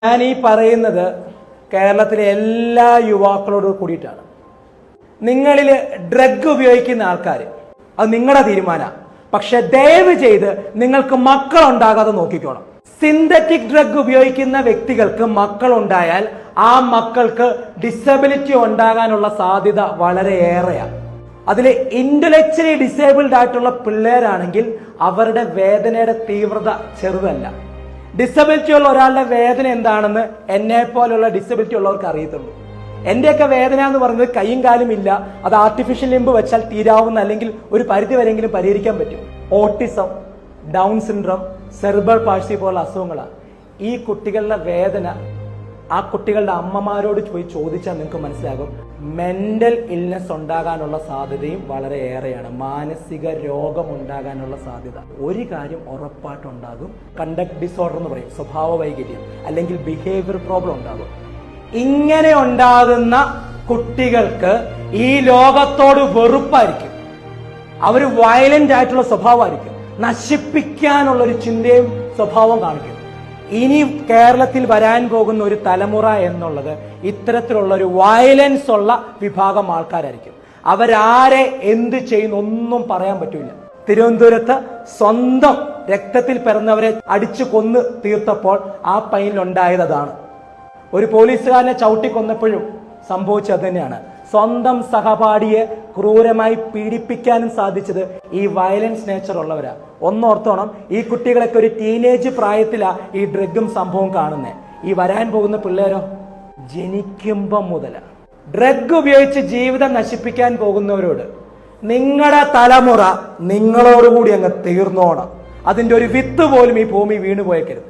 ഞാൻ ഈ പറയുന്നത് കേരളത്തിലെ എല്ലാ യുവാക്കളോട് കൂടിയിട്ടാണ്. നിങ്ങളിൽ ഡ്രഗ് ഉപയോഗിക്കുന്ന ആൾക്കാർ, അത് നിങ്ങളുടെ തീരുമാനമാണ്. പക്ഷെ ദയവ് ചെയ്ത് നിങ്ങൾക്ക് മക്കൾ ഉണ്ടാകാതെ നോക്കിക്കോണം. സിന്തറ്റിക് ഡ്രഗ് ഉപയോഗിക്കുന്ന വ്യക്തികൾക്ക് മക്കൾ ഉണ്ടായാൽ ആ മക്കൾക്ക് ഡിസബിലിറ്റി ഉണ്ടാകാനുള്ള സാധ്യത വളരെ ഏറെയാണ്. അതിൽ ഇന്റലക്ച്വലി ഡിസേബിൾഡ് ആയിട്ടുള്ള പിള്ളേരാണെങ്കിൽ അവരുടെ വേദനയുടെ തീവ്രത ചെറുതല്ല. ഡിസബിലിറ്റി ഉള്ള ഒരാളുടെ വേദന എന്താണെന്ന് എന്നെ പോലുള്ള ഡിസബിലിറ്റി ഉള്ളവർക്ക് അറിയത്തുള്ളൂ. എന്റെയൊക്കെ വേദന എന്ന് പറയുന്നത് കൈയും കാലും ഇല്ല, അത് ആർട്ടിഫിഷ്യൽ ലിംബ് വെച്ചാൽ തീരാവുന്ന, അല്ലെങ്കിൽ ഒരു പരിധി വരെയെങ്കിലും പരിഹരിക്കാൻ പറ്റും. Autism, down syndrome, cerebral palsy പോലുള്ള അസുഖങ്ങളാണ്. ഈ കുട്ടികളുടെ വേദന ആ കുട്ടികളുടെ അമ്മമാരോട് പോയി ചോദിച്ചാൽ നിങ്ങൾക്ക് മനസ്സിലാകും. മെന്റൽ ഇൽനെസ് ഉണ്ടാകാനുള്ള സാധ്യതയും വളരെ ഏറെയാണ്. മാനസിക രോഗം ഉണ്ടാകാനുള്ള സാധ്യത ഒരു കാര്യം ഉറപ്പായിട്ടുണ്ടാകും. കണ്ടക്ട് ഡിസോർഡർ എന്ന് പറയും, സ്വഭാവ വൈകല്യം, അല്ലെങ്കിൽ ബിഹേവിയർ പ്രോബ്ലം ഉണ്ടാകും. ഇങ്ങനെ ഉണ്ടാകുന്ന കുട്ടികൾക്ക് ഈ ലോകത്തോട് വെറുപ്പായിരിക്കും. അവർ വയലന്റ് ആയിട്ടുള്ള സ്വഭാവമായിരിക്കും. നശിപ്പിക്കാനുള്ള ഒരു ചിന്തയും സ്വഭാവം കാണിക്കും. ഇനി കേരളത്തിൽ വരാൻ പോകുന്ന ഒരു തലമുറ എന്നുള്ളത് ഇത്തരത്തിലുള്ള ഒരു വയലൻസ് ഉള്ള വിഭാഗം ആൾക്കാരായിരിക്കും. അവരാരെ എന്ത് ചെയ്യുന്നു ഒന്നും പറയാൻ പറ്റില്ല. തിരുവനന്തപുരത്ത് സ്വന്തം രക്തത്തിൽ പിറന്നവരെ അടിച്ചു കൊന്ന് തീർത്തപ്പോൾ ആ പയ്യനുണ്ടായത് അതാണ്. ഒരു പോലീസുകാരനെ ചവിട്ടിക്കൊന്നപ്പോഴും സംഭവിച്ചത് തന്നെയാണ്. സ്വന്തം സഹപാഠിയെ ക്രൂരമായി പീഡിപ്പിക്കാനും സാധിച്ചത് ഈ വയലൻസ് നേച്ചർ ഉള്ളവരാ. ഒന്നോർത്തോണം, ഈ കുട്ടികളൊക്കെ ഒരു ടീനേജ് പ്രായത്തിലാ ഈ ഡ്രഗും സംഭവം കാണുന്നേ. ഈ വരാൻ പോകുന്ന പിള്ളേരോ ജനിക്കുമ്പം മുതല ഡ്രഗ് ഉപയോഗിച്ച് ജീവിതം നശിപ്പിക്കാൻ പോകുന്നവരോട് നിങ്ങളുടെ തലമുറ നിങ്ങളോടുകൂടി അങ്ങ് തീർന്നോണം. അതിന്റെ ഒരു വിത്ത് പോലും ഈ ഭൂമി വീണു പോയേക്കരുത്.